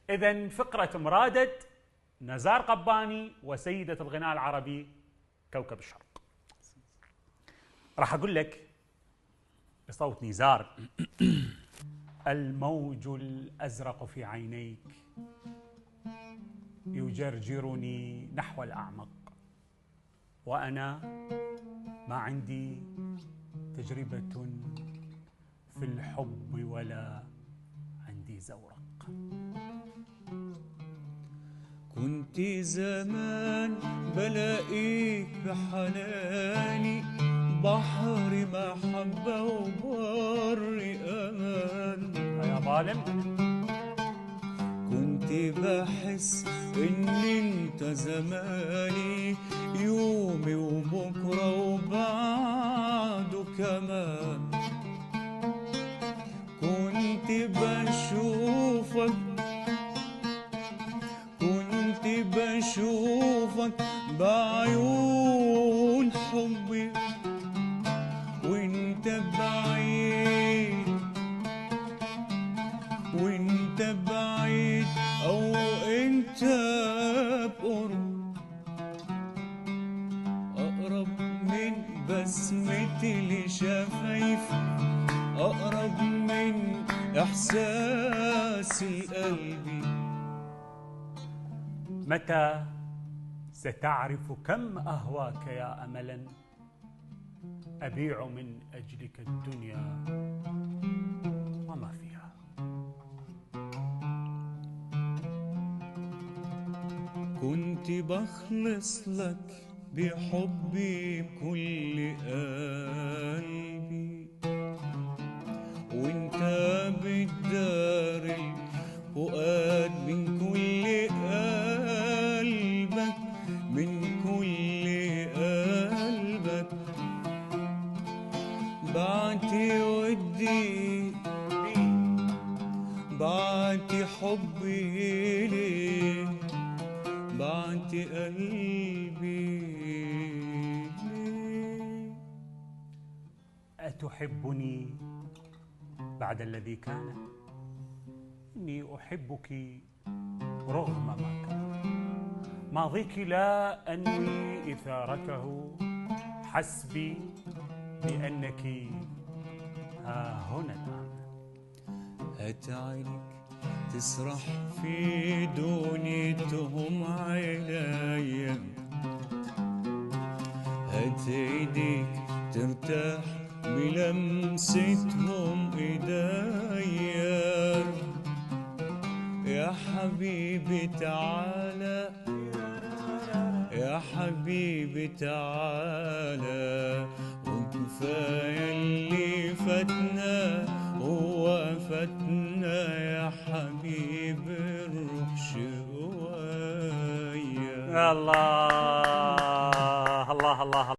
إذن فقرة مرادد، نزار قباني وسيدة الغناء العربي كوكب الشرق. راح أقول لك بصوت نزار: الموج الأزرق في عينيك يجرجرني نحو الأعمق، وأنا ما عندي تجربة في الحب ولا عندي زورق. كنت زمان بلاقيك بحناني، بحر محبة وبر أمان يا ظالم. كنت بحس إن أنت زماني، يومي وبكرة وبعده كمان. كنت بشوفك بعيون حبي، وانت بعيد او انت بقرب، اقرب من بسمتي لشفايفي، اقرب من احساسي قلبي. متى ستعرف كم أهواك يا أملا، أبيع من أجلك الدنيا وما فيها. كنت بخلص لك بحبي بكل قلبي، وانت بتدار الفؤاد من كل قلبك، من كل قلبك. بعتي ودي، بعتي حبي ليه، بعتي قلبي ليه. أتحبني بعد الذي كان؟ إني أحبك رغم ما كان. ماضيك لا أنوي إثارته، حسبي بأنك ها هنا الآن. هات عينك تسرح في دنيتهم عينيا، هات ايديك ترتاح بلمستهم ايديا. يا حبيبي تعالى، يا حبيبي تعالى، وكفاية اللي فاتنا هو فاتنا. يا حبيبي الروح شوية. الله